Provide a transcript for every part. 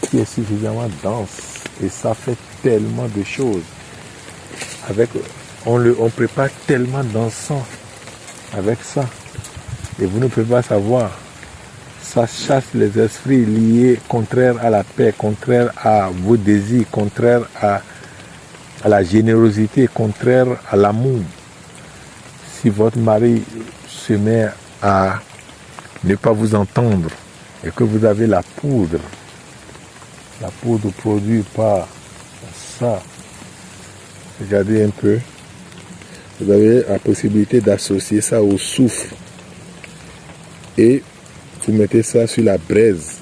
qui est suffisamment dense et ça fait tellement de choses. On prépare tellement d'encens avec ça et vous ne pouvez pas savoir. Ça chasse les esprits liés, contraires à la paix, contraires à vos désirs, contraires à la générosité, contraires à l'amour. Si votre mari se met à ne pas vous entendre et que vous avez la poudre produite par ça, regardez un peu, vous avez la possibilité d'associer ça au soufre et vous mettez ça sur la braise.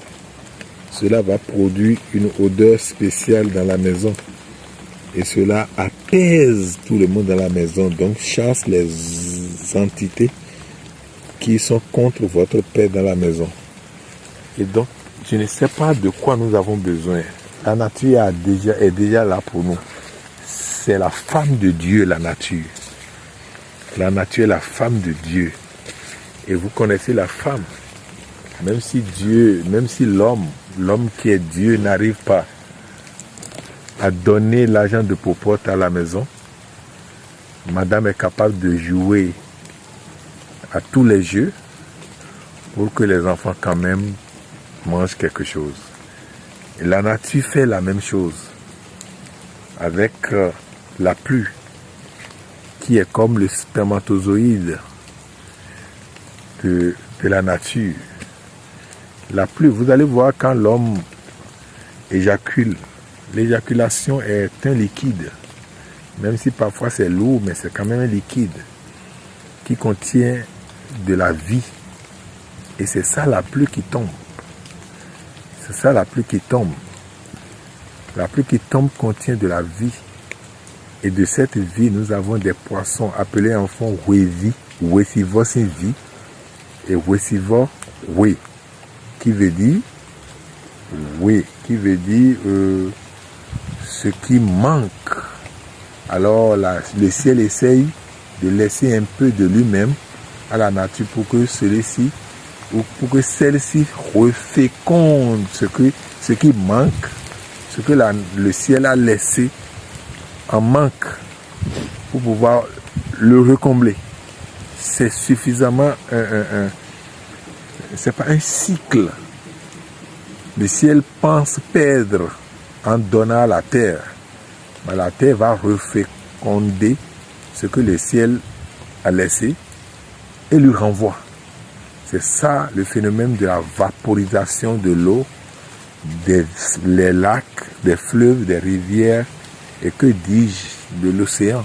Cela va produire une odeur spéciale dans la maison. Et cela apaise tout le monde dans la maison. Donc chasse les entités qui sont contre votre paix dans la maison. Et donc, je ne sais pas de quoi nous avons besoin. La nature est déjà là pour nous. C'est la femme de Dieu, la nature. La nature est la femme de Dieu. Et vous connaissez la femme. Même si l'homme qui est Dieu n'arrive pas à donner l'argent de popote à la maison, madame est capable de jouer à tous les jeux pour que les enfants quand même mangent quelque chose. Et la nature fait la même chose avec la pluie qui est comme le spermatozoïde de la nature. La pluie, vous allez voir quand l'homme éjacule, l'éjaculation est un liquide, même si parfois c'est lourd, mais c'est quand même un liquide qui contient de la vie. Et c'est ça la pluie qui tombe. C'est ça la pluie qui tombe. La pluie qui tombe contient de la vie. Et de cette vie, nous avons des poissons appelés en fond Wevi, Wesivo c'est vie, et Wesivo, oui, qui veut dire ce qui manque. Alors le ciel essaye de laisser un peu de lui-même à la nature pour que celle-ci reféconde ce qui manque, ce que le ciel a laissé en manque pour pouvoir le recombler. C'est suffisamment c'est pas un cycle. Le ciel pense perdre en donnant à la terre. Mais la terre va reféconder ce que le ciel a laissé et lui renvoie. C'est ça le phénomène de la vaporisation de l'eau, des lacs, des fleuves, des rivières et que dis-je de l'océan.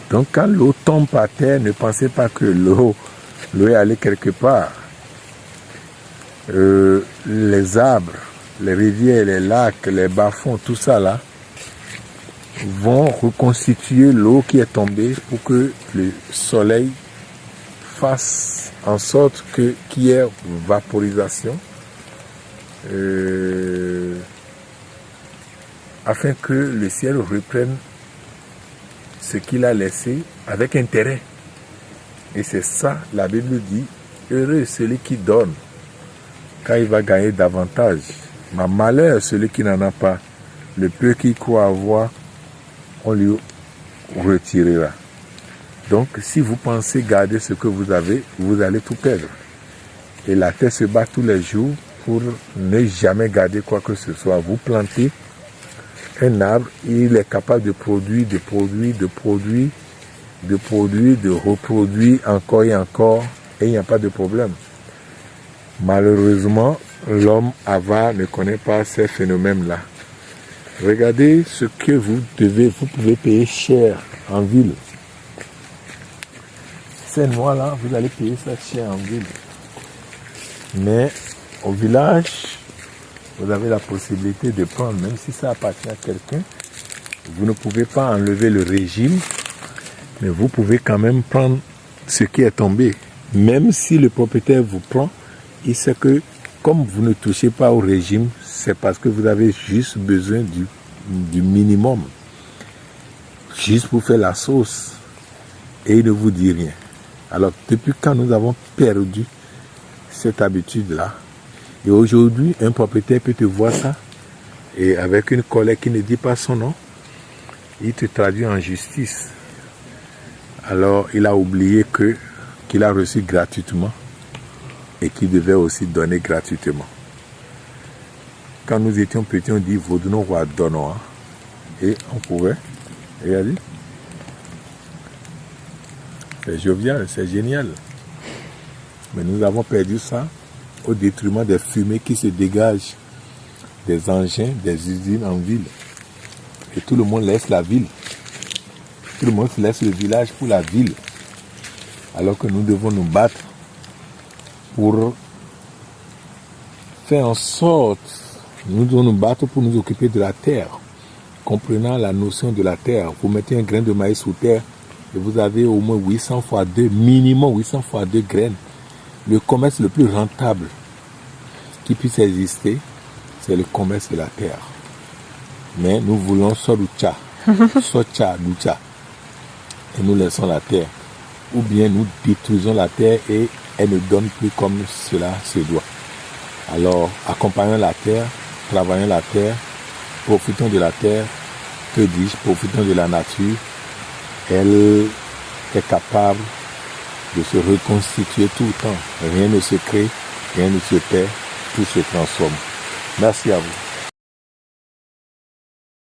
Donc quand l'eau tombe par terre, ne pensez pas que l'eau est allée quelque part. Les arbres, les rivières, les lacs, les bas-fonds, tout ça là, vont reconstituer l'eau qui est tombée pour que le soleil fasse en sorte qu'il y ait vaporisation, afin que le ciel reprenne ce qu'il a laissé avec intérêt. Et c'est ça, la Bible dit, heureux celui qui donne, car il va gagner davantage. Mais malheur celui qui n'en a pas, le peu qu'il croit avoir, on lui retirera. Donc, si vous pensez garder ce que vous avez, vous allez tout perdre. Et la terre se bat tous les jours pour ne jamais garder quoi que ce soit. Vous plantez un arbre, il est capable de produire, de reproduire encore et encore, et il n'y a pas de problème. Malheureusement, l'homme avare ne connaît pas ces phénomènes-là. Regardez ce que vous pouvez payer cher en ville. Ces noix-là, vous allez payer ça cher en ville. Mais au village, vous avez la possibilité de prendre, même si ça appartient à quelqu'un, vous ne pouvez pas enlever le régime, mais vous pouvez quand même prendre ce qui est tombé. Même si le propriétaire vous prend, il sait que comme vous ne touchez pas au régime, c'est parce que vous avez juste besoin du minimum. Juste pour faire la sauce. Et il ne vous dit rien. Alors, depuis quand nous avons perdu cette habitude-là, et aujourd'hui, un propriétaire peut te voir ça, Et avec une colère qui ne dit pas son nom, il te traduit en justice. Alors il a oublié qu'il a reçu gratuitement et qu'il devait aussi donner gratuitement. Quand nous étions petits, on dit Vaudounon roi donnons. Et on pouvait. Regardez. C'est jovial, c'est génial. Mais nous avons perdu ça au détriment des fumées qui se dégagent des engins, des usines en ville. Et tout le monde laisse la ville. Tout le monde laisse le village pour la ville. Alors que nous devons nous battre pour faire en sorte, nous devons nous battre pour nous occuper de la terre. Comprenant la notion de la terre, vous mettez un grain de maïs sous terre et vous avez au moins 800 fois 2, minimum 800 fois 2 graines. Le commerce le plus rentable qui puisse exister, c'est le commerce de la terre. Mais nous voulons Sorucha, Socha, Lucha, et nous laissons la terre. Ou bien nous détruisons la terre et elle ne donne plus comme cela se doit. Alors, accompagnons la terre, travaillons la terre, profitons de la terre, que dis-je, profitons de la nature. Elle est capable de se reconstituer tout le temps. Rien ne se crée, rien ne se perd, tout se transforme. Merci à vous.